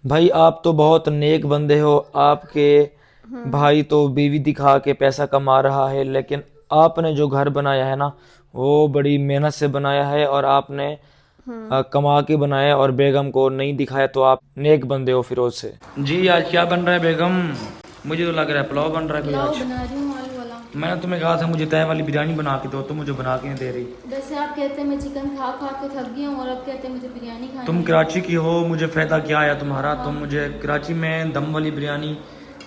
भाई आप तो बहुत नेक बंदे हो। आपके भाई तो बीवी दिखा के पैसा कमा रहा है, लेकिन आपने जो घर बनाया है ना, वो बड़ी मेहनत से बनाया है और आपने कमा के बनाया और बेगम को नहीं दिखाया, तो आप नेक बंदे हो फिरोज से। जी आज क्या बन रहा है बेगम? मुझे तो लग रहा है पुलाव बन रहा है कोई पुलाव आज। बना रही हूँ आलू वाला। मैंने तुम्हें कहा था मुझे तय वाली बिरयानी बना के दो, तुम मुझे बना के नहीं दे रही। वैसे आप कहते हैं मैं चिकन खा खा के थक गई हूँ और अब कहते हैं मुझे बिरयानी तुम खानी है। कराची की हो, मुझे फ़ायदा क्या आया तुम्हारा? तुम मुझे कराची में दम वाली बिरयानी,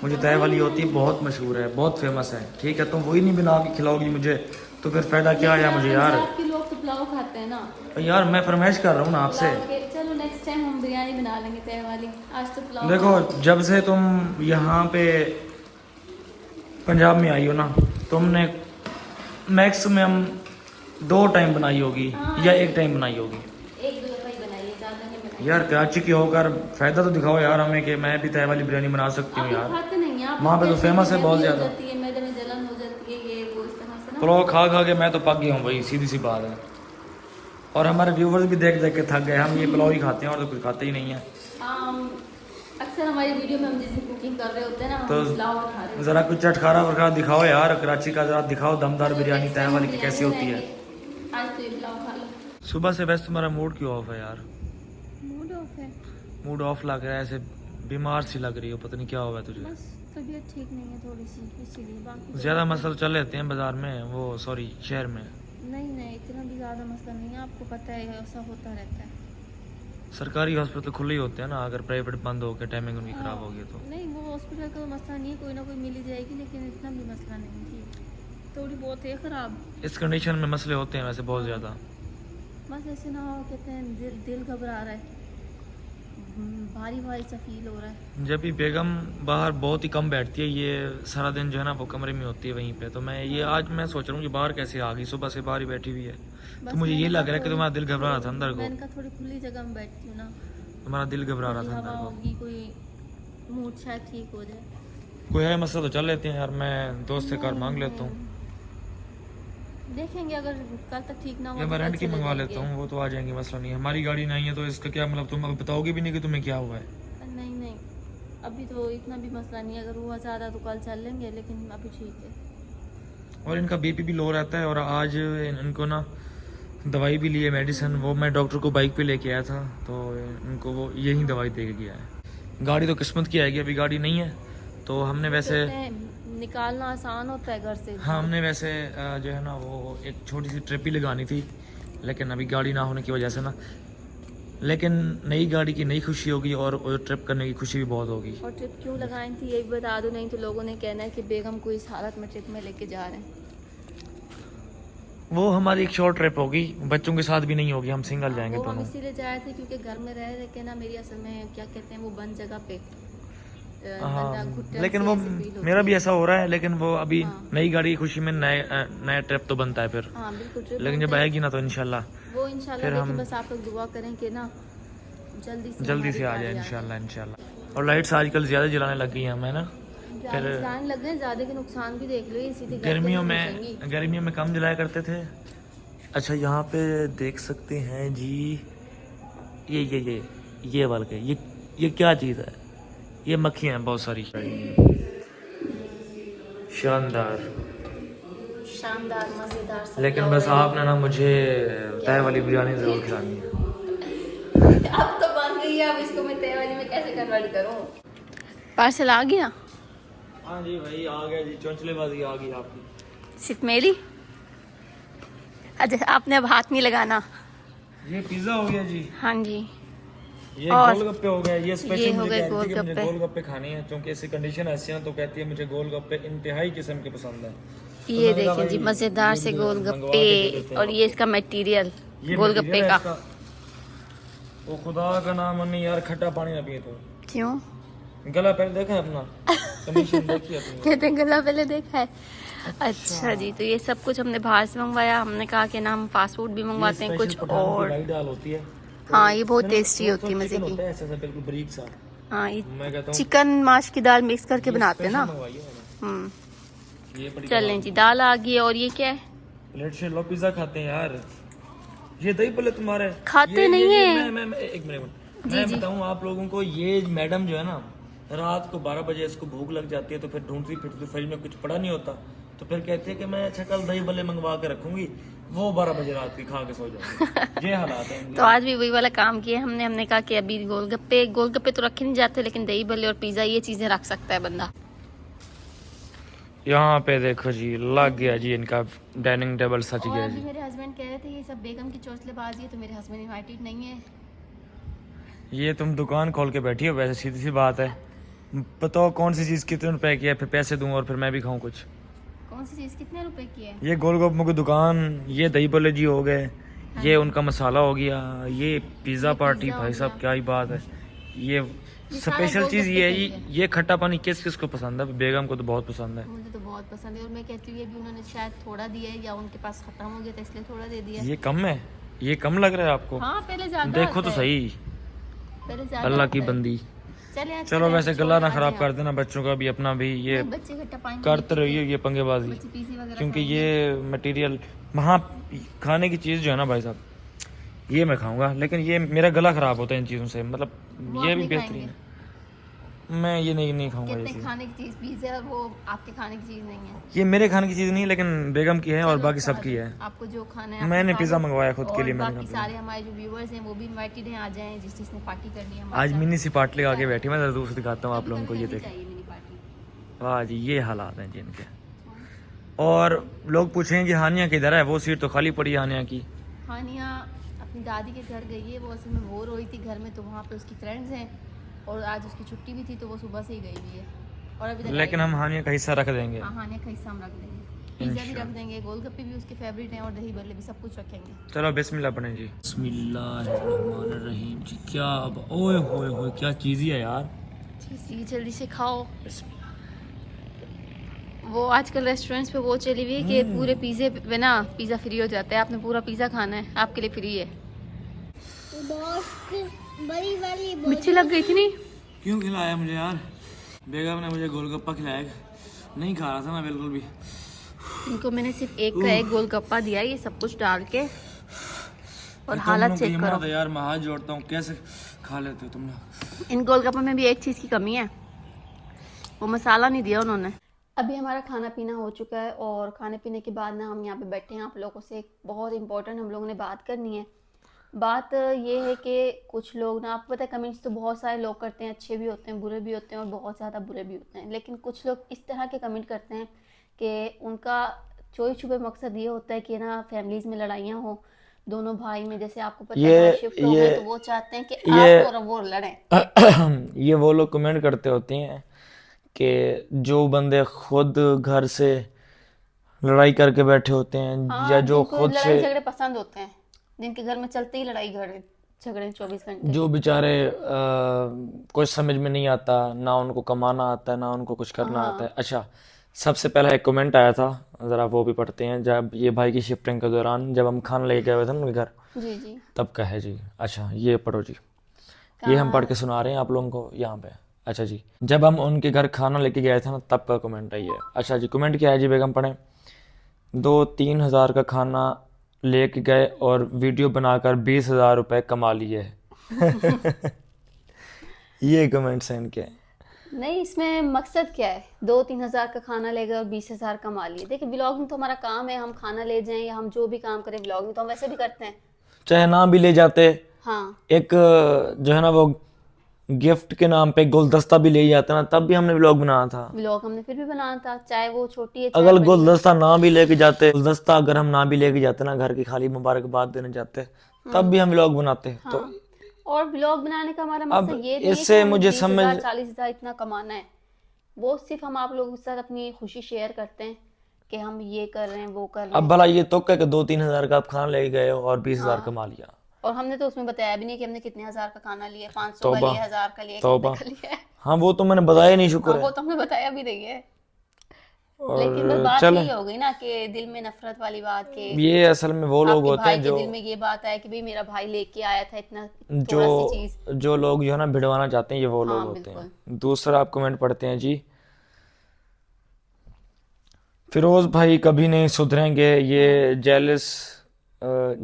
मुझे दम तय वाली वाली होती है, बिरयानी, बहुत मशहूर है, बहुत फेमस है। ठीक है, तुम वही नहीं बना के खिलाओगी मुझे, तो फिर फ़ायदा क्या लेकिन आया आप मुझे यार? पंजाब के लोग तो पुलाव खाते हैं ना। यार मैं फरमाइश कर रहा हूँ ना आपसे। पुलाव के चलो नेक्स्ट टाइम हम बिरयानी बना लेंगे तय वाली। आज तो पुलाव देखो, खा लो। जब से तुम यहाँ पे पंजाब में आई हो ना, तुमने मैक्सिमम 2 टाइम बनाई होगी हाँ या ऐसे 1 टाइम बनाई होगी। एक दो दफा ही बनाई है, ज्यादा नहीं बनाई। यार कराची की होकर फ़ायदा तो दिखाओ यार हमें कि मैं भी तय वाली बिरयानी बना सकती हूँ आप लोग यार। खाते नहीं हैं, आप वहाँ लोग पे तो कहते हैं फेमस कि है बहुत हैवी हो ज़्यादा। जाती है, मैदे में जलन हो जाती है, ये वो इस तरह से ना। पुलाव खा खा के मैं तो पक गया हूँ भाई, सीधी सी बात है। और हमारे व्यूवर्स भी देख देख के थक गए, हम ये पुलाव ही खाते हैं और तो कुछ खाते ही नहीं है। अक्सर हमारी वीडियो में हम जिस दिन कुकिंग कर रहे होते हैं ना, तो हम पुलाव खा रहे होते ज़रा हैं। कुछ चटखारा वटखारा दिखाओ यार, कराची का ज़रा दिखाओ दमदार चलो बिरयानी नेक्स्ट तय टाइम हम वाली की बिरयानी कैसी होती है। बनाएंगे। आज तो ये पुलाव खा लो। सुबह से वैसे तुम्हारा मूड क्यों ऑफ है यार? मूड ऑफ है। मूड ऑफ लग रहा है, ऐसे बीमार सी लग रही हो, पता नहीं क्या हुआ है तुझे। बस तबीयत ठीक नहीं है थोड़ी सी, इसीलिए बाकी तो ज़्यादा मसल चल लेते हैं बाजार में, वो सॉरी शहर में। नहीं नहीं, इतना भी ज़्यादा मसला नहीं है, आपको पता है ऐसा होता रहता है। सरकारी हॉस्पिटल खुले ही होते हैं ना, अगर प्राइवेट बंद हो के टाइमिंग उनकी ख़राब हो गई तो। नहीं वो हॉस्पिटल का मसला नहीं है, कोई ना कोई मिल ही जाएगी, लेकिन इतना भी मसला नहीं है, ठीक थोड़ी बहुत है ख़राब। इस कंडीशन में मसले होते हैं वैसे बहुत ज़्यादा। बस ऐसे ना हो, कहते हैं दिल घबरा रहा है, भारी भारी सा फील हो रहा है। जब भी बेगम बाहर बहुत ही कम बैठती है, ये सारा दिन जो है ना वो कमरे में होती है वहीं पे, तो मैं ये आज मैं सोच रहा हूँ कि बाहर कैसे आ गई, सुबह से बाहर ही बैठी हुई है। तो बस मुझे ये मैंने लग कहा रहा है कि थोड़ी, तुम्हारा दिल घबरा रहा था अंदर को। मैंने कहा थोड़ी खुली जगह में बैठती हूँ ना, तुम्हारा दिल घबरा रहा थोड़ी था हवा अंदर को। होगी, कोई मूड शायद ठीक हो जाए। कोई है मसला तो चल लेते हैं यार, मैं दोस्त से कार मांग लेता हूँ देखेंगे, अगर कल तक ठीक ना हो या तो मैं कल रेंट की चले मंगवा जाएंगे। लेता हूँ, वो तो आ जाएंगे, मसला नहीं है। हमारी गाड़ी नहीं है तो इसका क्या मतलब, तुम अब बताओगे भी नहीं कि तुम्हें क्या हुआ है। नहीं नहीं, अभी तो इतना भी मसला नहीं है, अगर हुआ ज़्यादा तो कल चल लेंगे, लेकिन अभी ठीक है। और इनका बीपी भी लो रहता है, और आज इनको ना दवाई भी ली है, मेडिसिन, वो मैं डॉक्टर को बाइक पे लेके आया था, तो इनको वो यही दवाई दे के गया है। गाड़ी तो किस्मत की आएगी, अभी गाड़ी नहीं है तो हमने वो वैसे, कहते हैं निकालना आसान होता है घर से। हाँ हमने वैसे जो है ना वो एक छोटी सी ट्रिप ही लगानी थी, लेकिन अभी गाड़ी ना होने की वजह से ना, लेकिन नई गाड़ी की नई खुशी होगी और ट्रिप करने की खुशी भी बहुत होगी। और ट्रिप क्यों लगाई थी ये भी बता दो, नहीं तो लोगों ने कहना है कि बेगम को इस हालत में ट्रिप में लेके जा रहे हैं। वो हमारी एक शॉर्ट ट्रिप होगी, बच्चों के साथ भी नहीं होगी, हम सिंगल जाएंगे वो हम दोनों। इसीलिए जाए थे क्योंकि घर में रह रहे के ना, मेरी असल में क्या कहते हैं वो बंद जगह पे हाँ, घुटन लेकिन सी वो ऐसी फील होती मेरा भी है। ऐसा हो रहा है, लेकिन वो अभी हाँ नई गाड़ी की खुशी में नया ट्रिप तो बनता है फिर। हाँ बिल्कुल ट्रिप लेकिन जब बनता है। आएगी ना तो इंशाल्लाह वो इंशाल्लाह, फिर लेकिन हम बस आप लोग दुआ करें कि ना जल्दी से जल्दी से आ जाए इंशाल्लाह इंशाल्लाह। और लाइट्स आजकल ज़्यादा जलाने लग गई हैं हमें ना, फिर जान लग गए, ज़्यादा के नुकसान भी देख लो, ये सीधे घर पे गर्मियों नहीं में घुसेंगी। गर्मियों में कम जलाया करते थे। अच्छा यहाँ पे देख सकते हैं जी, ये वाल के ये क्या चीज़ है? ये मक्खियाँ हैं बहुत सारी। शानदार। शानदार मज़ेदार सा लेकिन पुलाव बस ready। आपने ना मुझे तय वाली बिरयानी ज़रूर खिलानी है। अब तो बन गई है, अब इसको मैं तय वाली में कैसे कन्वर्ट करूं? पार्सल आ गया? हाँ जी भाई आ गया जी, चौंचलेबाजी आ गई आपकी। सिर्फ मेरी? अच्छा आपने अब हाथ नहीं लगाना। ये पिज़्ज़ा हो गया जी, हाँ जी, ये और गोलगप्पे हो गया। ये स्पेशल ये हो मुझे गए कहती है कि मुझे गोलगप्पे। गोलगप्पे खाने हैं, क्योंकि ऐसी कंडीशन ऐसी है तो कहती है मुझे गोलगप्पे इंतहाई किस्म के पसंद है। तो ये मैंने कहा देखें जी भाई मज़ेदार ये से मंगवा गोलगप्पे, के दे देते हैं और ये आपको। इसका मटेरियल ये गोलगप्पे मटेरियल है का। इसका। वो खुदा का नाम नहीं यार, खट्टा पानी ना पिए तो। क्यों? गला पहले देखा है अपना, कंडीशन देखी अपनी। कहते हैं गला पहले देखा है। अच्छा जी, तो ये सब कुछ हमने बाहर से मंगवाया, हमने कहा कि ना हम फास्ट फूड भी मंगवाते हैं कुछ, और डाई डाल होती है। हाँ ये बहुत टेस्टी होती है, मज़े की। होता है ऐसा सा बिल्कुल बारीक सा। हाँ मैं ये कहता हूँ चिकन माश की दाल मिक्स करके ये बनाते हैं ना। स्पेशल मंगवाई है मैंने। ये बड़ी चलें जी, दाल आ गई है, और ये क्या है? प्लेट से लो पिज्जा खाते हैं यार। ये दही भल्ले तुम्हारे खाते नहीं है। मैं एक मिनट मैं जी। बताऊं आप लोगों को, ये मैडम जो है ना, रात को 12 बजे इसको भूख लग जाती है तो फिर ढूंढती फिरती, फ्रिज में कुछ पड़ा नहीं होता तो फिर कहती है कि मैं अच्छा कल दही भल्ले मंगवा के रखूंगी, वो 12 बजे रात की खा के सो जाएंगे। ये हालात है इनके। तो आज भी वही वाला काम किया हमने। हमने कहा कि अभी गोलगप्पे तो रखे नहीं जाते, लेकिन दही भल्ले और पिज्जा ये चीजें रख सकता है बंदा। यहाँ पे देखो जी, लग गया जी इनका डाइनिंग टेबल, सच और गया अभी जी। मेरे हस्बैंड कह रहे थे ये सब बेगम की चौचलेबाजी है, तो मेरे हस्बैंड इनवाइटेड नहीं है। ये तुम दुकान खोल के बैठी हो, वैसे सीधी सी बात है, बताओ कौन सी चीज़ कितने रुपए की है, फिर पैसे दूं और फिर मैं भी खाऊं कुछ। कौन सी चीज कितने रुपए की है? ये गोलगप्पों की दुकान, ये दही भल्ले जी हो गए, ये उनका मसाला हो गया, ये पिज़्ज़ा ये पार्टी, पिज्जा हो भाई साहब गया। क्या ही बात है। ये सारा स्पेशल चीज़ गोलगप्पे ये है, के लिए। ये खट्टा पानी किस किस को पसंद है, बेगम को तो बहुत पसंद है। मुझे तो बहुत पसंद है, और मैं कहती हूँ ये भी उन्होंने शायद थोड़ा दिया है, या उनके पास खत्म हो गया था इसलिए थोड़ा दे दिया। ये कम है, ये कम लग रहा है आपको? हाँ पहले ज्यादा देखो आता तो है, सही, पहले ज्यादा अल्लाह की आता है। बंदी। चले चलो वैसे गला ना खराब कर देना बच्चों का भी, अपना भी ये बच्चे खट्टा पानी करते रहिए ये पंगेबाजी, बच्चे पीसी वगैरह क्योंकि खाएंगे। ये मटेरियल वहाँ खाने की चीज़ जो है ना भाई साहब, ये मैं खाऊंगा, लेकिन ये मेरा गला खराब होता है इन चीज़ों से, मतलब वो ये आप भी नहीं बेहतरीन खाएंगे। है। मैं ये नहीं खाऊंगा ये कितने चीज़। खाने की चीज पिज्जा है, वो आपके खाने की चीज नहीं है। ये मेरे खाने की चीज़ नहीं है, लेकिन बेगम की है और चलो बाकी अच्छा, सबकी है। आपको जो खाना है मैंने आप खा पिज़्ज़ा लो। मंगवाया खुद के और लिए, मैंने बाकी कहा सारे हमारे जो व्यूवर्स हैं वो भी इनवाइटेड हैं, आ जाएं जिस जिसने पार्टी करनी है आज हमारे मिनी सी पार्टी लगा के साथ। बैठी, मैं जरा दूर से दिखाता हूँ आप लोगों को, ये कभी-कभी देखें। करनी चाहिए मिनी पार्टी। वाह जी, ये हालात हैं जी इनके। और लोग पूछेंगे कि हानिया किधर है, वो सीट तो खाली पड़ी है हानिया की। हानिया अपनी दादी के घर गई है, वो असल में बोर हुई थी घर में, तो वहाँ पे उसकी फ्रेंड्स हैं, और आज उसकी छुट्टी भी थी तो वो सुबह से ही गई हुई है, और अभी तक लेकिन आई हम हानिया का हिस्सा रख देंगे। नहीं। हाँ हानिया का हिस्सा हम रख देंगे, पिज्जा भी रख देंगे, गोलगप्पे भी उसके फेवरेट हैं, और दही भल्ले भी, सब कुछ रखेंगे। चलो बिस्मिल्लाह बने जी। बिस्मिल्लाहिर्रहमानिर्रहीम जी, क्या ओए होए होए, क्या चीज़ ही है यार। जी जल्दी से खाओ। वो आजकल रेस्टोरेंट्स पे वो चली हुई है कि पूरे पिज़्ज़े पे ना पिज़्ज़ा फ्री हो जाता है, आपने पूरा पिज़्ज़ा खाना है आपके लिए फ्री है। बड़ी वाली मिर्ची लग गई थी नहीं? क्यों खिलाया मुझे यार, बेगम ने मुझे गोलगप्पा खिलाया, नहीं खा रहा था मैं बिल्कुल भी। इनको मैंने सिर्फ एक का एक गोलगप्पा दिया, ये सब कुछ डाल के, और तुम हालत लोग चेक हिम्मत करो। है यार, मैं हाथ जोड़ता हूँ, कैसे खा लेते हो तुम लोग। इन गोलगप्पे में भी एक चीज़ की कमी है, वो मसाला नहीं दिया उन्होंने। अभी हमारा खाना पीना हो चुका है, और खाने पीने के बाद ना हम यहाँ पे बैठे हैं, आप लोगों से एक बहुत इंपॉर्टेंट हम लोगों ने बात करनी है। बात ये है कि कुछ लोग ना, आपको पता है कमेंट्स तो बहुत सारे लोग करते हैं, अच्छे भी होते हैं बुरे भी होते हैं, और बहुत ज़्यादा बुरे भी होते हैं, लेकिन कुछ लोग इस तरह के कमेंट करते हैं कि उनका चोरी छुपे मकसद ये होता है कि ना फैमिलीज़ में लड़ाइयाँ हो, दोनों भाई में, जैसे आपको पता है घर शिफ्ट हो गए तो वो चाहते हैं कि आप और वो लड़ें। ये वो लोग कमेंट करते होते हैं कि जो बंदे खुद घर से लड़ाई करके बैठे होते हैं, हाँ, या जो जिनको खुद लड़ाई से, झगड़े पसंद होते हैं, जिनके घर में चलते ही लड़ाई झगड़े 24 घंटे। जो बेचारे कुछ समझ में नहीं आता, ना उनको कमाना आता है ना उनको कुछ करना आता है। अच्छा, सबसे पहला एक कमेंट आया था, ज़रा वो भी पढ़ते हैं। जब ये भाई की शिफ्टिंग के दौरान जब हम खाना लेके गए हुए थे ना उनके घर, जी जी। तब का है जी। अच्छा ये पढ़ो जी, ये हम पढ़ के सुना रहे हैं आप लोगों को यहाँ पे। अच्छा जी, जब हम उनके घर खाना लेके गए थे ना, तब का कमेंट आई है। अच्छा जी, कमेंट क्या है जी, बेगम पढ़ें। 2-3 हज़ार का खाना लेके गए और वीडियो बनाकर 20,000 रुपये कमा लिए। ये कमेंट्स हैं इनके। नहीं, इसमें मकसद क्या है? 2-3 हज़ार का खाना ले गए और 20,000 कमा लिए। देखिए व्लॉगिंग तो हमारा काम है, हम खाना ले जाएं या हम जो भी काम करें, व्लॉगिंग तो हम वैसे भी करते हैं। चाहे ना भी ले जाते, हाँ, एक जो है ना वो गिफ्ट के नाम पे गुलदस्ता भी ले जाते ना, तब भी हमने व्लॉग बनाया था। व्लॉग हमने फिर भी बनाना था, चाहे वो छोटी है चाहे अगर बड़ी है। गुलदस्ता ना भी लेके जाते, गुलदस्ता अगर हम ना भी लेके जाते ना, घर की खाली मुबारकबाद देने जाते, तब भी हम व्लॉग बनाते। तो हाँ, और व्लॉग बनाने का हमारा अब मकसद ये नहीं है इससे कि हम मुझे 20,000 40,000 इतना कमाना है। वो सिर्फ हम आप लोगों के साथ अपनी खुशी शेयर करते हैं कि हम ये कर रहे हैं वो कर रहे अब हैं। भला ये तो क्या कि 2-3 हज़ार का आप खाना लेके गए हो और 20,000 हाँ, कमा लिया। और हमने तो उसमें बताया भी नहीं कि हमने कितने हज़ार का खाना लिया, 500 का तौबा, लिया, 1000 का लिया, तौबा। कितने का लिया है। हाँ वो तो मैंने बताया नहीं, हाँ, शुक्र वो है। तो हमने बताया भी नहीं है। लेकिन बस और बात चले, यही हो गई ना कि दिल में नफरत वाली बात, कि ये असल में वो लोग आपके होते भाई हैं के जो दिल में ये बात है कि भाई मेरा भाई लेके आया था इतना जो थोड़ा सी चीज। जो लोग जो है ना भिड़वाना चाहते हैं, ये वो लोग हाँ होते बिल्कुल। हैं। दूसरा आप कमेंट पढ़ते हैं जी, फिरोज भाई कभी नहीं सुधरेंगे, ये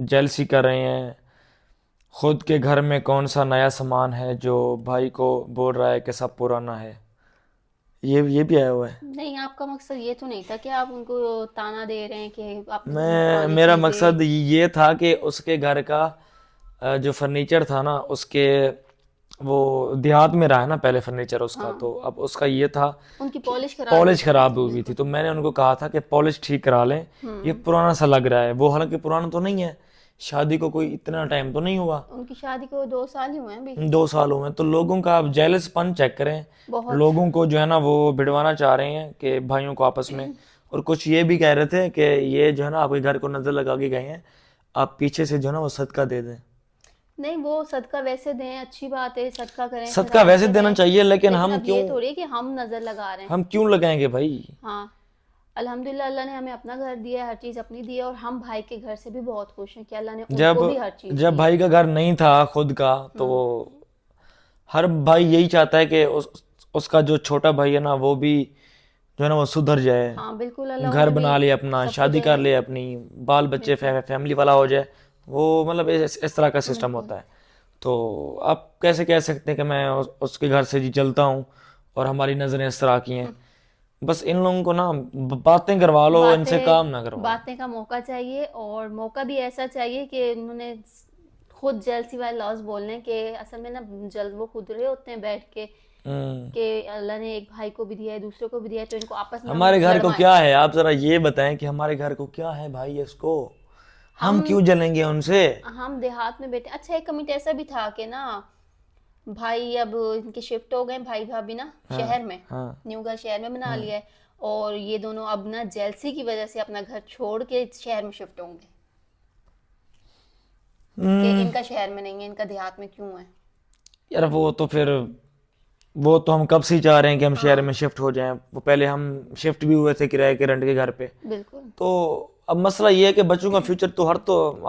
जेलसी कर रहे हैं, खुद के घर में कौन सा नया सामान है जो भाई को बोल रहा है कि सब पुराना है। ये भी आया हुआ है। नहीं, आपका मकसद ये तो नहीं था कि आप उनको ताना दे रहे हैं कि आपने मैं पुरानी मेरा चीजें। मकसद ये था कि उसके घर का जो फर्नीचर था ना उसके, वो देहात में रहा है ना पहले फर्नीचर उसका, तो हाँ, अब उसका ये था उनकी पॉलिश खराब हो पॉलिश गई खराब थी, हुई थी, बिल्कुल। तो मैंने उनको कहा था कि पॉलिश ठीक करा लें, ये पुराना सा लग रहा है। वो हालांकि पुराना तो नहीं है, शादी को कोई इतना टाइम तो नहीं हुआ, उनकी शादी को 2 साल ही हुए हैं अभी। 2 साल हुए हैं। तो लोगों का आप जेलसपन चेक करें, बहुत। लोगों को जो है ना वो भिड़वाना चाह रहे हैं कि भाइयों को आपस में। और कुछ ये भी कह रहे थे कि ये जो है ना आपके घर को नजर लगा के गए हैं, आप पीछे से जो है ना वो सदका दे दें। नहीं, वो सदका वैसे दें, अच्छी बात है, सदका करें, सदका खैरात वैसे देना करें। चाहिए, लेकिन लेकिन हम अब क्यों, ये थोड़ी है कि हम नजर लगा रहे हैं। हम क्यों लगाएंगे भाई। हाँ, अल्हम्दुलिल्लाह अल्लाह ने हमें अपना घर दिया है, हर चीज़ अपनी दी है, और हम भाई के घर से भी बहुत खुश हैं कि अल्लाह ने जब उनको भी हर चीज़ जब दी है। भाई का घर नहीं था खुद का, तो हर भाई यही चाहता है कि उसका जो छोटा भाई है ना वो भी जो है ना वो सुधर जाए, हाँ बिल्कुल, अल्लाह घर उन्हें भी बना ले अपना, सब कुछ शादी कर ले अपनी, बाल बच्चे बिल्कुल फैमिली वाला हो जाए। वो मतलब इस तरह का सिस्टम बिल्कुल। होता है। तो आप कैसे कह सकते हैं कि मैं उसके घर से जी चलता हूँ और हमारी नज़रें इस तरह की हैं। बस इन लोगों को ना बातें करवा लो, इनसे काम ना बातें करवाओ। बातें का मौका चाहिए, और मौका भी ऐसा चाहिए कि उन्होंने खुद जेलसी वाले लफ्ज़ बोलने के, असल में ना जल वो खुद रहे होते हैं बैठ के हम्म। कि अल्लाह ने एक भाई को भी दिया है, दूसरे को भी दिया है, तो इनको आपस में हम हमारे घर को लड़वाएं। क्या है, आप जरा ये बताएं कि हमारे घर को क्या है भाई, इसको हम हम क्यों जलेंगे उनसे। हम देहात में बैठे। अच्छा, एक कमिट ऐसा भी था कि ना, भाई अब इनके शिफ्ट हो गए, भाई भाभी ना हाँ शहर में, हाँ न्यू घर शहर में बना हाँ। लिया है, और ये दोनों अब ना जेलसी की वजह से अपना घर छोड़ के शहर में शिफ्ट होंगे कि हम्म। इनका शहर में नहीं है, इनका देहात में क्यों है। यार वो तो हम कब से ही चाह रहे हैं कि हम शहर में हाँ शिफ्ट हो जाएं। वो पहले हम शिफ्ट भी हुए थे किराए के रेंट के घर पे। बिल्कुल। तो अब मसला ये है कि बच्चों का फ्यूचर तो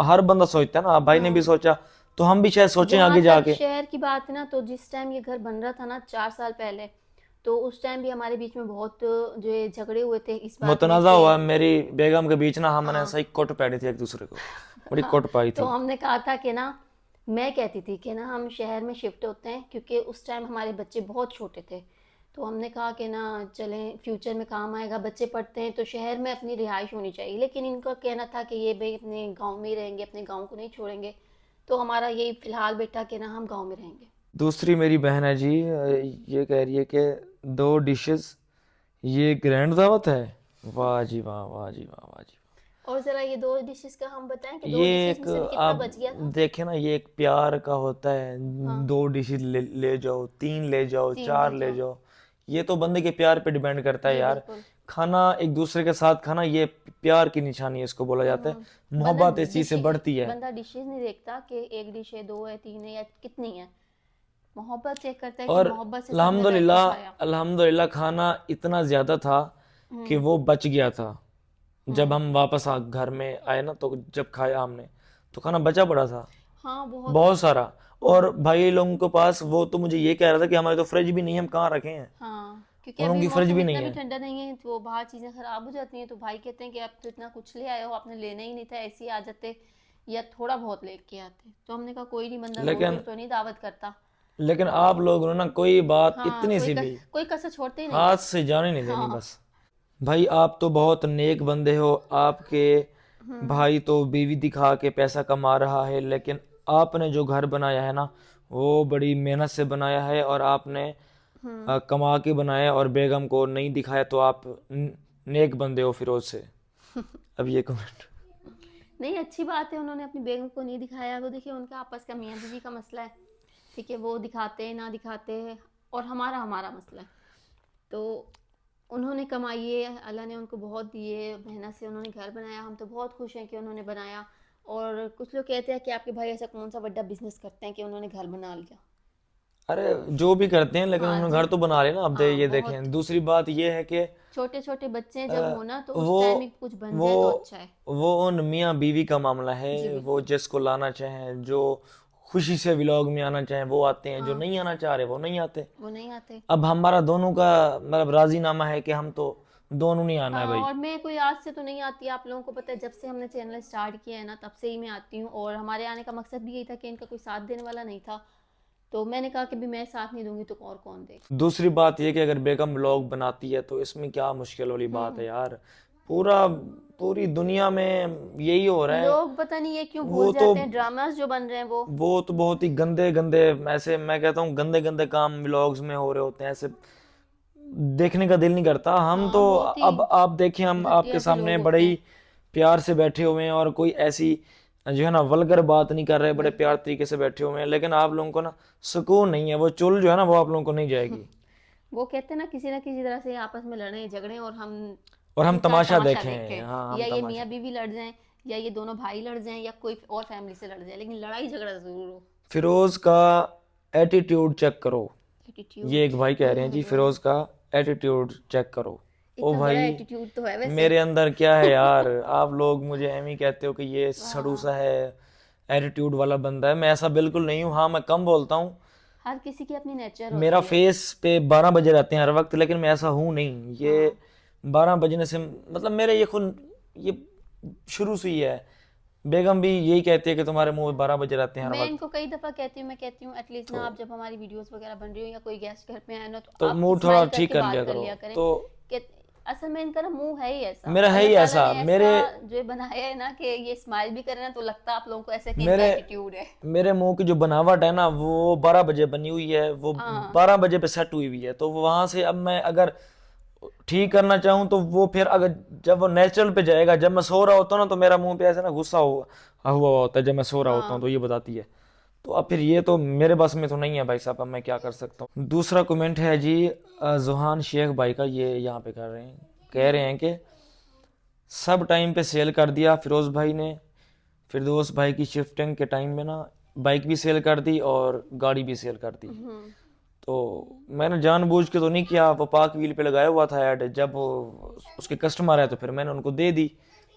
हर बंदा सोचता है ना। अब भाई ने भी हाँ, सोचा, तो हम भी शायद सोचें जहाँ आगे तक जाके। शहर की बात है ना, तो जिस टाइम ये घर बन रहा था ना 4 साल पहले, तो उस टाइम भी हमारे बीच में बहुत जो ये झगड़े हुए थे इस बात में मुतनाज़ा कि हुआ मेरी बेगम के बीच ना, हमने हाँ सही कोट पैड़ी थी एक दूसरे को, बड़ी हाँ, कोट पाई तो थी। हमने कहा था कि ना, मैं कहती थी कि ना हम शहर में शिफ्ट होते हैं, क्योंकि उस टाइम हमारे बच्चे बहुत छोटे थे। तो हमने कहा कि ना चलें, फ्यूचर में काम आएगा, बच्चे पढ़ते हैं तो शहर में अपनी रिहाइश होनी चाहिए, लेकिन इनका कहना था कि ये भाई अपने गांव में ही रहेंगे, अपने गांव को नहीं छोड़ेंगे। तो हमारा यही फिलहाल बेटा कि ना हम गांव में रहेंगे। दूसरी मेरी बहन है जी, ये कह रही है कि 2 डिशेस, ये ग्रैंड दावत है। वाह जी वाह, वाह जी वाह, वाह जी। और ज़रा ये 2 डिशेस का हम बताएं कि दो ये डिशेस एक, में से भी कितना आप बच गया था। देखें ना, ये एक प्यार का होता है। हाँ, 2 डिशेस ले जाओ, 3 ले जाओ, 4 3 ले ले जाओ। जाओ, ये तो बंदे के प्यार पे डिपेंड करता है जी यार। बिल्कुल। खाना एक दूसरे के साथ खाना, ये प्यार की निशानी है, इसको बोला जाता है। बंदा मोहब्बत इस चीज से डिशे बढ़ती है। बंदा डिशेज नहीं देखता कि एक डिश है, दो है, तीन है या कितनी है। मोहब्बत चेक करता है कि और मोहब्बत से सबने बैठ के अल्हम्दुलिल्लाह, खाया। अल्हम्दुलिल्लाह खाना इतना ज्यादा था कि हम्म वो बच गया था। जब हम्म। हम वापस घर में आए ना, तो जब खाया हमने, तो खाना बचा पड़ा था, हाँ बहुत। बहुत सारा। और भाई लोगों के पास, वो तो मुझे ये कह रहा था कि हमारे तो फ्रिज भी नहीं है, हम कहाँ रखें हैं। हाँ, क्योंकि उन लोगों अभी की फ्रिज मौसम भी इतना नहीं भी है। ठंडा नहीं है, तो बाहर चीज़ें ख़राब हो जाती हैं, तो भाई कहते हैं कि आप तो इतना कुछ ले आए हो, आपने लेना ही नहीं था, ऐसे ही आ जाते या थोड़ा बहुत लेके आते। तो हमने कहा कोई नहीं, बंदा रोज़ लेकिन रोज़ तो नहीं दावत करता। लेकिन आप लोगों ने ना कोई बात हाँ, इतनी सी भी कोई कसर छोड़ते ही नहीं हाथ है। से जाने नहीं देनी हाँ। बस। भाई आप तो बहुत नेक बंदे हो। आपके भाई तो बीवी दिखा के पैसा कमा रहा है, लेकिन आपने जो घर बनाया है ना वो बड़ी मेहनत से बनाया है, और आपने कमा के बनाया और बेगम को नहीं दिखाया, तो आप नेक बंदे हो फिरोज से। अब ये कमेंट। नहीं, अच्छी बात है, उन्होंने अपनी बेगम को नहीं दिखाया। वो देखिए, उनका आपस का मियाँ बीवी का मसला है, ठीक है, वो दिखाते हैं ना दिखाते हैं, और हमारा हमारा मसला है। तो उन्होंने कमाई है, अल्लाह ने उनको बहुत दिए, मेहनत से उन्होंने घर बनाया, हम तो बहुत खुश हैं कि उन्होंने बनाया। और कुछ लोग कहते हैं कि आपके भाई ऐसा कौन सा बड़ा बिजनेस करते हैं कि उन्होंने घर बना लिया। अरे जो भी करते हैं, लेकिन हाँ उन्होंने जी। घर तो बना लिया ना। अब हाँ ये बहुत। देखें, दूसरी बात ये है कि छोटे छोटे बच्चे अ, जब हो ना, तो उस वो टाइम ही कुछ बन वो जाए तो अच्छा है। वो उन मियाँ बीवी का मामला है। जी वो बिल्कुल। जिसको लाना चाहें, जो खुशी से व्लॉग में आना चाहें वो आते हैं, जो हाँ, नहीं आना चाह रहे वो नहीं आते। वो नहीं आते। अब हमारा दोनों का मतलब राजीनामा है कि हम तो दोनों नहीं आना है हाँ, भाई। और मैं कोई आज से तो नहीं आती, आप लोगों को पता है जब से हमने चैनल स्टार्ट किया है ना तब से ही मैं आती हूँ, और हमारे आने का मकसद भी यही था कि इनका कोई साथ देने वाला नहीं था, तो मैंने कहा कि भी मैं साथ नहीं दूंगी तो और कौन देगा। दूसरी बात ये कि अगर बेगम व्लॉग बनाती है तो इसमें क्या मुश्किल वाली बात है यार। पूरा पूरी दुनिया में यही हो रहा है। लोग पता नहीं ये क्यों वो भूल तो जाते हैं ड्रामास जो बन रहे हैं वो तो बहुत ही गंदे गंदे, ऐसे मैं कहता हूँ गंदे गंदे काम व्लॉग्स में हो रहे होते हैं, ऐसे देखने का दिल नहीं करता। हम हाँ, तो बहुत ही अब आप देखें, हम आपके घटिया से सामने लोग बड़े होते ही हैं। प्यार से बैठे हुए हैं और कोई ऐसी जो है ना वल्गर बात नहीं कर रहे, बड़े प्यार तरीके से बैठे हुए हैं, लेकिन आप लोगों को ना सुकून नहीं है। वो चुल जो है ना वो आप लोगों को नहीं जाएगी, वो कहते हैं ना किसी तरह से आपस में लड़े झगड़े और हम और हम दो चार तमाशा तमाशा देखें। हाँ, देखें, हम या ये तमाशा। मियाँ बीवी लड़ जाएं, या ये दोनों भाई लड़ जाएं, या कोई और फैमिली से लड़ जाए, लेकिन लड़ाई झगड़ा जरूर हो। फिरोज का एटीट्यूड चेक करो। ये एक एटीट्यूड। भाई कह रहे हैं जी, फिरोज का एटीट्यूड चेक करो। ओ इतना बड़ा भाई, एटीट्यूड तो है वैसे। मेरे अंदर क्या है यार, आप लोग मुझे एम ही कहते हो कि ये सड़ू वाह, सा है, एटीट्यूड वाला बंदा है। मैं ऐसा बिल्कुल नहीं हूँ। हाँ, मैं कम बोलता हूँ, हर किसी की अपनी नेचर मेरा होती है। फेस पे 12 बजे रहते हैं हर वक्त, लेकिन मैं ऐसा हूँ नहीं। ये हाँ, 12 बजने से मतलब मेरे ये खुद ये शुरू से ही है। बेगम भी यही कहती है कि तुम्हारे मुंह 12 बजे रहते हैं हर मैं वक्त। इनको कई दफा कहती हूँ, मैं कहती हूँ एटलीस्ट तो ना आप जब हमारी वीडियोस वगैरह बन रही हो या कोई गेस्ट घर पे आए ना तो तो आप मूड थोड़ा स्माइल ठीक करके कर लिया बात कर करो। लिया करें। तो कि असल में इनका ना मुंह है ही ऐसा, मेरा है अल्लाह ही ताला ऐसा। ने मेरे ऐसा जो बनाया है ना कि ये स्माइल भी करे ना तो लगता है आप लोगों को ऐसे कि इनका मेरे एटीट्यूड है। मेरे मुंह की जो बनावट है ना वो 12 बजे बनी हुई है, वो हाँ, 12 बजे पे सेट हुई हुई है। तो वहां से अब मैं अगर ठीक करना चाहूँ तो वो फिर अगर जब वो नेचुरल पे जाएगा, जब मैं सो रहा होता हूँ ना तो मेरा मुंह पे ऐसे ना गुस्सा हुआ होता है जब मैं सो रहा होता हूँ, तो हाँ, ये बताती है। तो अब फिर ये तो मेरे बस में तो नहीं है भाई साहब, अब मैं क्या कर सकता हूँ। दूसरा कमेंट है जी जुहान शेख भाई का, ये यहाँ पे कर रहे हैं, कह रहे हैं कि सब टाइम पे सेल कर दिया फिरोज भाई ने। फिरदौस भाई की शिफ्टिंग के टाइम में ना बाइक भी सेल कर दी और गाड़ी भी सेल कर दी। हम्म, तो मैंने जानबूझ के तो नहीं किया, वो पाक व्हील पे लगाया हुआ था ऐड, जब वो उसके कस्टमर आए तो फिर मैंने उनको दे दी।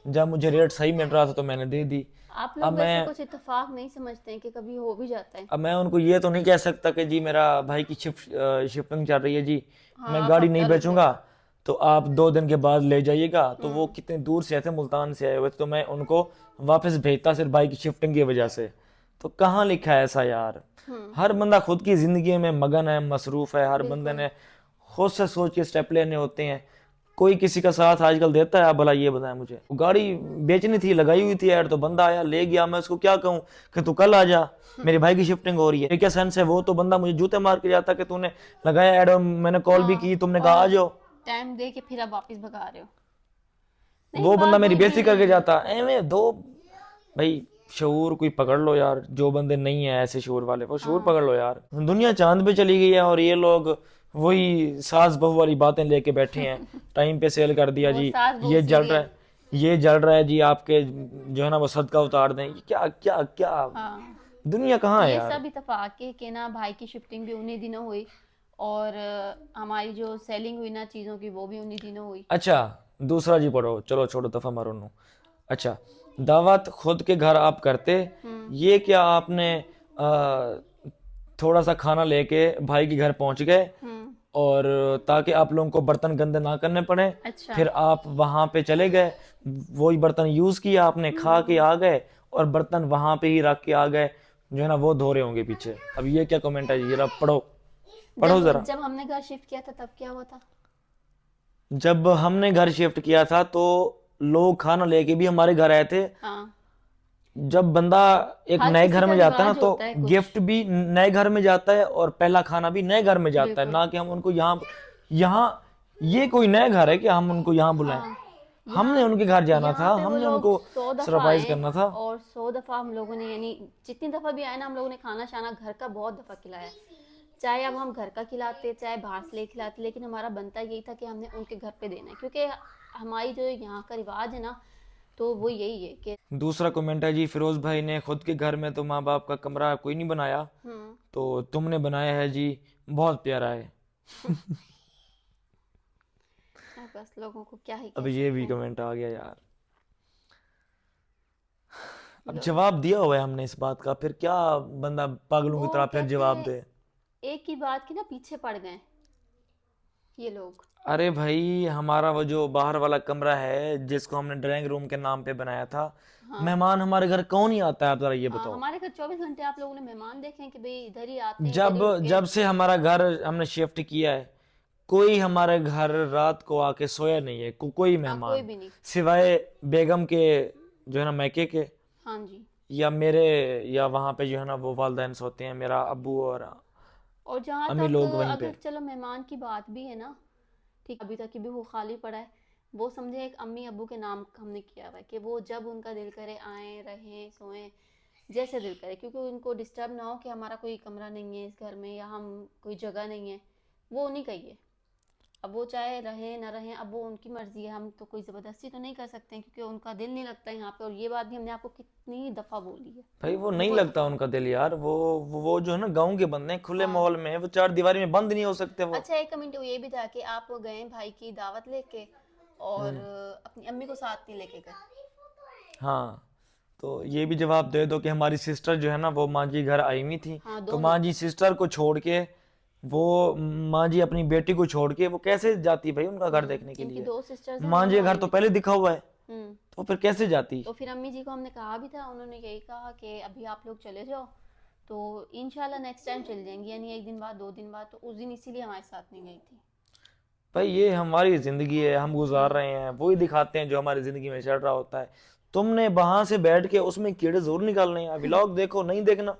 जब मुझे रेट सही मिल रहा था तो मैंने दे दी। आप अब लोग वैसे मैं कुछ इत्तेफाक नहीं समझते हैं कि कभी हो भी जाता है। अब मैं उनको ये तो नहीं कह सकता कि जी मेरा भाई की शिफ्टिंग चल रही है जी, हाँ, मैं आप गाड़ी नहीं हफ्ता रुक जाओ। बेचूंगा, तो आप 2 दिन के बाद ले जाइएगा। तो वो हम्म, कितने दूर से आए थे, मुल्तान से आए हुए थे, तो मैं उनको वापस भेजता सिर्फ भाई की शिफ्टिंग की वजह से। तो कहाँ लिखा है ऐसा यार। हम्म, हर बंदा खुद की जिंदगी में मगन है, मसरूफ है, हर बंदे बिल्कुल। ने खुद से सोच के स्टेप लेने होते हैं। कोई किसी का साथ आजकल देता है? आप भला ये बताएं मुझे। गाड़ी बेचनी थी, लगाई हुई थी ऐड, तो बंदा आया ले गया, मैं उसको क्या कहूँ कि तू कल आ जा, मेरे भाई की शिफ्टिंग हो रही है। ये क्या सेंस है? वो तो बंदा मुझे जूते मार के जाता कि तूने लगाया ऐड और मैंने कॉल भी की, हाँ, तुमने कहा आ और जाओ। टाइम दे के फिर आप वापस भगा रहे हो। नहीं, वो बंदा बात मेरी वही बेइज्जती करके थी। जाता एਵੇਂ दो। भाई शऊर कोई पकड़ लो यार, जो बंदे नहीं है ऐसे शऊर वाले, वो शऊर हाँ, पकड़ लो यार। दुनिया चांद पे चली गई है और ये लोग वही सास बहू वाली बातें लेके बैठे हैं। टाइम पे सेल कर दिया वो जी, सास बहू ये जल रहा सीरियल। है, ये जल रहा है जी, आपके जो है ना वो सदका उतार दें। ये क्या क्या क्या हाँ, दुनिया कहाँ है ये यार। सब इत्तेफाक है कि ना भाई की शिफ्टिंग भी उन्हीं दिनों हुई, और हमारी जो सेलिंग हुई ना चीज़ों की वो भी उन्हीं दिनों हुई। अच्छा, दूसरा जी पढ़ो, चलो छोड़ो दफा मारो नू। अच्छा, दावत खुद के घर आप करते, हम्म, ये क्या आपने थोड़ा सा खाना लेके भाई के घर पहुंच गए हम्म, और ताकि आप लोगों को बर्तन गंदे ना करने पड़े, अच्छा, फिर आप वहां पे चले गए, वही बर्तन यूज किया आपने, खा के आ गए और बर्तन वहां पे ही रख के आ गए, जो है ना वो धो रहे होंगे पीछे। अब ये क्या कमेंट है जी, जरा पढ़ो, पढ़ो जब जरा। जब हमने घर शिफ्ट किया था तब क्या हुआ था? जब हमने घर शिफ्ट किया था तो लोग खाना लेके भी हमारे घर आए थे। हाँ, जब बंदा एक हर नए किसी घर का में जाता है ना रिवाज तो होता है कुछ। गिफ्ट भी नए घर में जाता है और पहला खाना भी नए घर में जाता है, बिल्कुल। ना कि हम उनको यहाँ यहाँ ये कोई नया घर है कि हम उनको यहाँ बुलाएं। हाँ, हमने यहाँ उनके घर जाना यहाँ था, पे वो हमने लोग उनको 100 दफा सरप्राइज आए, करना था। और 100 दफा हम लोगों ने, यानी जितनी दफा भी आए ना हम लोगों ने खाना शाना घर का बहुत दफा खिलाया। चाहे अब हम घर का खिलाते चाहे बाहर से ले खिलाते, लेकिन हमारा बनता यही था कि हमने उनके घर पे देना है, क्योंकि हमारी जो यहाँ का रिवाज है ना तो वो यही है कि दूसरा कमेंट है जी, फिरोज भाई ने खुद के घर में तो माँ बाप का कमरा कोई नहीं बनाया, हम्म। तो तुमने बनाया है जी, बहुत प्यारा है। अब बस लोगों को क्या ही अब कह ये सकते भी हैं। कमेंट आ गया यार। अब लोग जवाब दिया हुआ है हमने इस बात का, फिर क्या बंदा पागलों वो की तरह फिर कहते जवाब हैं दे। एक ही बात की ना पीछे पड़ गए। ये लोग। अरे भाई, हमारा वो जो बाहर वाला कमरा है जिसको हमने ड्राइंग रूम के नाम पे बनाया था, मेहमान हमारे घर कौन ही आता है, आप जरा ये हाँ, बताओ। हमारे घर 24 घंटे आप लोगों ने मेहमान देखे हैं कि भाई इधर ही आते हैं, इधर जब ही रुके। जब से हमारा घर हमने शिफ्ट किया है, कोई हमारे घर रात को आके सोया नहीं है, कोई हाँ, कोई मेहमान, भी नहीं। सिवाय बेगम के जो है ना मैके के, हाँ जी। या मेरे, या वहां पे जो है ना वो वालदैन सोते हैं, मेरा अब्बू और और जहाँ अम्मी तक लोग वहीं पे। अगर चलो मेहमान की बात भी है ना, ठीक, अभी तक भी वो खाली पड़ा है। वो समझे एक अम्मी अब्बू के नाम हमने किया हुआ है कि वो जब उनका दिल करे आए, रहें, सोएं, जैसे दिल करे, क्योंकि उनको डिस्टर्ब ना हो कि हमारा कोई कमरा नहीं है इस घर में या हम कोई जगह नहीं है। वो उन्हीं का ही है। अब वो चाहे रहे ना रहे, अब वो उनकी मर्जी है, हम तो कोई ज़बरदस्ती तो नहीं कर सकते हैं, क्योंकि उनका दिल नहीं लगता यहाँ पे। और ये बात भी हमने आपको कितनी दफ़ा बोली है। भाई वो नहीं बहुत लगता दफ़ा। उनका दिल यार, वो जो है ना गांव के बंदे हैं, खुले हाँ। माहौल में है, वो चार दीवारी में बंद नहीं हो सकते वो। अच्छा, एक कमेंट ये भी था कि आप गए भाई की दावत लेके और अपनी अम्मी को साथ नहीं लेके गए। हाँ, तो ये भी जवाब दे दो कि हमारी सिस्टर जो है ना वो माँ जी घर आई हुई थी, हाँ, तो दोनों। माँ जी सिस्टर को छोड़ के, वो माँ जी अपनी बेटी को छोड़ के वो कैसे जाती भाई उनका घर देखने के इनकी लिए। 2 सिस्टर्स हैं, माँ जी दोनों का घर आई तो हुई थी। पहले दिखा हुआ है, हम्म। तो फिर कैसे जाती। तो फिर अम्मी जी को हमने कहा भी था, उन्होंने यही कहा कि अभी आप लोग चले जाओ, तो इंशाल्लाह नेक्स्ट टाइम चल जाएंगी, यानी 1 दिन बाद 2 दिन बाद। तो उस दिन इसीलिए हमारे साथ नहीं गई थी। भाई ये हमारी जिंदगी है, हम गुजार रहे हैं, वही दिखाते हैं जो हमारी जिंदगी में चल रहा होता है। तुमने वहां से बैठ के उसमें कीड़े जरूर निकालने हैं, व्लॉग देखो, नहीं देखना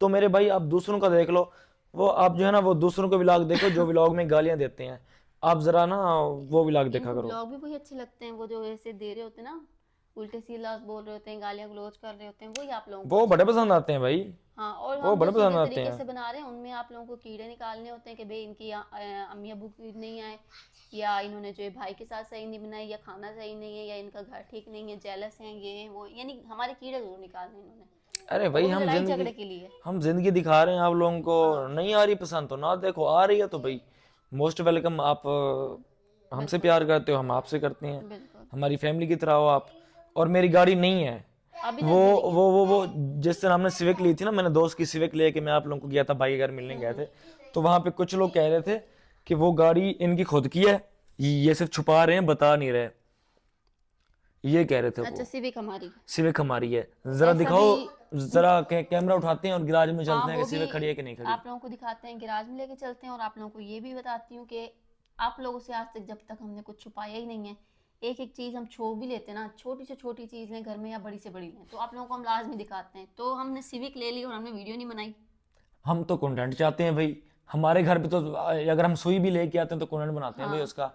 तो मेरे भाई आप दूसरों का देख लो। वो आप जो है ना वो दूसरों के व्लॉग देखो जो व्लॉग में गालियां देते हैं, आप जरा ना वो व्लॉग देखा इनको करो। ब्लॉग भी वही अच्छे लगते हैं, वो जो ऐसे दे रहे होते हैं ना, उल्टे सीधा बोल रहे होते हैं, गालियां गलौज कर रहे होते हैं, वही आप लोगों को वो अच्छे बड़े लगते पसंद हैं। आते हैं भाई, हाँ, और वो हम जो बड़े पसंद सीधे आते तरीके हैं। से बना रहे हैं उनमें आप लोगों को कीड़े निकालने होते हैं कि भाई इनकी अम्मी अबू की नहीं आए, या इन्होंने जो है भाई के साथ सही नहीं बनाई, या खाना सही नहीं है, या इनका घर ठीक नहीं है, जेलस हैं, ये हैं, वो, यानी हमारे कीड़े जरूर निकालने इन्होंने। अरे और भाई वो भी लड़ाई झगड़े के लिए। हम जिंदगी दिखा रहे हैं आप लोगों को, हाँ, नहीं आ रही पसंद तो ना देखो, आ रही है तो भाई मोस्ट वेलकम। आप हमसे बिल्कुल प्यार करते हो, हम आपसे करते हैं, बिल्कुल। हमारी फैमिली की तरह हो आप। और मेरी गाड़ी नहीं है, अभी वो तक भी नहीं है। वो जिस दिन हमने सिविक ली थी ना, मैंने दोस्त की सिविक लेके मैं आप लोगों को गया था, भाई के घर मिलने गए थे, तो वहां पे कुछ लोग कह रहे थे कि वो गाड़ी इनकी खुद की है, ये सिर्फ छुपा रहे हैं, बता नहीं रहे, ये कह रहे थे अच्छा, वो। सिविक हमारी। सिविक हमारी है, जरा ऐसा दिखाओ, भी। जरा कैमरा उठाते हैं और गिराज में हाँ, चलते हैं वो कि भी सिविक खड़ी है कि नहीं खड़ी। आप लोगों को दिखाते हैं, गैराज में लेके चलते हैं। और आप लोगों को ये भी बताती हूँ कि आप लोगों से आज तक जब तक हमने कुछ छुपाया ही नहीं है। एक एक चीज़ हम छो भी लेते हैं ना, छोटी से छोटी चीज़ लें घर में या बड़ी से बड़ी लें, तो आप लोगों को हम लाजमी दिखाते हैं। तो हमने सिविक ले ली और हमने वीडियो नहीं बनाई। हम तो कंटेंट चाहते हैं भाई, हमारे घर पे तो अगर हम सुई भी लेके आते हैं तो कंटेंट बनाते हैं भाई हाँ, उसका।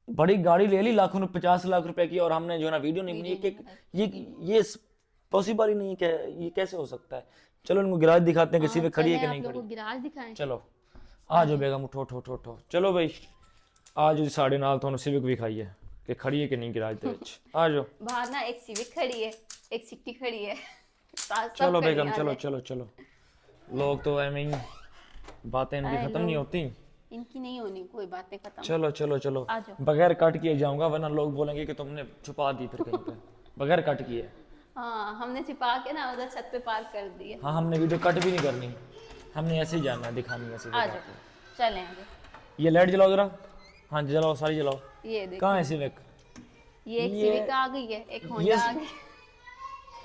बड़ी गाड़ी ले ली लाखों 50 लाख रुपए की, और हमने जो है ना वीडियो नहीं बनी, वीडियो नहीं बनाई। ये पॉसिबल ही नहीं है, क्या ये कैसे हो सकता है। चलो इनको गिराज दिखाते हैं कि हाँ, सिविक खड़ी है चलें कि आप नहीं लोगों खड़ी। को गिराज दिखाएं। चलो आ जाओ बेगम, उठो उठो उठो उठो, चलो भाई आ जाओ साढ़े नाल तो सिविक भी खाई है कि खड़ी है कि नहीं गिराज दे विच, आ जाओ। बाहर ना एक सिविक खड़ी है, एक सिट्टी खड़ी है, सब चलो खड़ी बेगम, हैं, आ चलो जाए। चलो चलो, लोग तो ऐਵੇਂ ही, बातें इनकी आए खत्म नहीं लोग, होती। इनकी नहीं होनी कोई बातें खत्म। चलो चलो चलो, आ जाओ। बगैर कट किए जाऊंगा वरना लोग बोलेंगे कि तुमने छुपा दी फिर कहीं पे, बगैर कट किए। हाँ, हमने छिपा के ना उधर छत पे पार्क कर दिए। हाँ, हमने वीडियो कट भी नहीं करनी, हमने ऐसे ही जाना है, दिखानी है ऐसे आ दिखा जाओ, के। चलें आगे। ये लाइट जलाओ जरा, हाँ जी जलाओ, सारी जलाओ। ये देखो, कहाँ है सिविक? ये एक ये सिविक आ गई है, एक ये होंडा आ गई।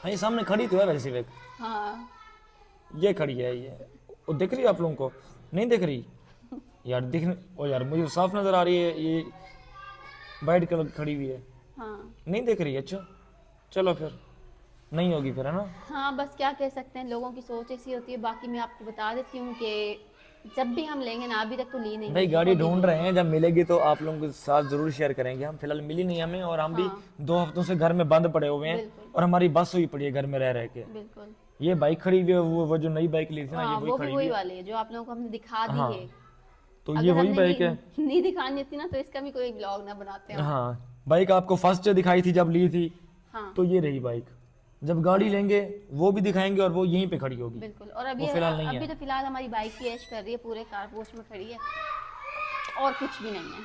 हाँ, ये सामने खड़ी तो है वैसे सिविक, हाँ, ये खड़ी है ये, वो दिख रही है आप लोगों को? नहीं दिख रही यार, दिख, ओ यार मुझे साफ नजर आ रही है, ये वाइट कलर की खड़ी हुई है, हाँ, नहीं दिख रही। अच्छा चलो फिर नहीं होगी फिर, है ना। हाँ, बस क्या कह सकते हैं, लोगों की सोच ऐसी होती है। बाकी मैं आपको बता देती हूँ कि जब भी हम लेंगे ना, अभी तक तो ली नहीं भाई है, गाड़ी बहुत दिन ढूंढ हो रहे गए। हैं, जब मिलेगी तो आप लोगों के साथ जरूर शेयर करेंगे। हम फिलहाल मिली नहीं हमें, और हम भी हाँ, 2 हफ्तों से घर में बंद पड़े हुए हैं, बिल्कुल और हमारी बस हुई पड़ी है घर में रह रह के। बिल्कुल। ये बाइक खड़ी हुई है, वो जो नई बाइक ली थी ना, ये हाँ, वही वो भी खड़ी हुई वही है। वाली है जो आप लोगों को हमने दिखा दी है। हाँ, तो ये अगर वही हमने बाइक है। नहीं दिखानी होती ना, तो इसका भी कोई ब्लॉग ना बनाते हम। हाँ, बाइक आपको फर्स्ट दिखाई थी जब ली थी, हाँ, तो ये रही बाइक। जब गाड़ी लेंगे वो भी दिखाएंगे, और वो यहीं पे खड़ी होगी। बिल्कुल। और अभी वो फिलहाल नहीं अभी है। तो फिलहाल हमारी बाइक की ऐश कर रही है, पूरे कारपोश में खड़ी है, और कुछ भी नहीं है।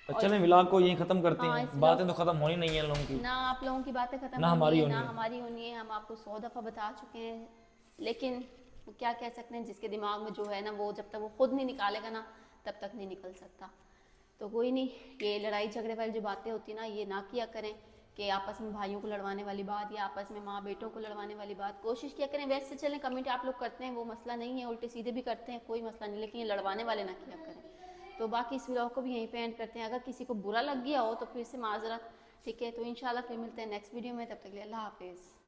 तो चलें व्लॉग को यहीं खत्म करते हाँ, हैं, इस बातें तो खत्म होनी नहीं है इन लोगों की, ना आप लोगों की बातें खत्म ना होनी हमारी है, होनी ना है। हमारी होनी है। हम आपको 100 दफ़ा बता चुके हैं, लेकिन क्या कह सकते हैं, जिसके दिमाग में जो है ना, वो जब तक वो खुद नहीं निकालेगा ना, तब तक नहीं निकल सकता। तो कोई नहीं, ये लड़ाई झगड़े वाली जो बातें होती हैं ना, ये ना किया करें कि आपस में भाइयों को लड़वाने वाली बात या आपस में माँ बेटों को लड़वाने वाली बात। कोशिश किया करें वैसे चलें, कमेंट आप लोग करते हैं वो मसला नहीं है, उल्टे सीधे भी करते हैं कोई मसला नहीं, लेकिन ये लड़वाने वाले ना किया करें। तो बाकी इस व्लॉग को भी यहीं पे एंड करते हैं। अगर किसी को बुरा लग गया हो तो फिर से माजरत, ठीक है। तो इंशाल्लाह फिर मिलते हैं नेक्स्ट वीडियो में, तब तक के लिए अल्लाह हाफिज़।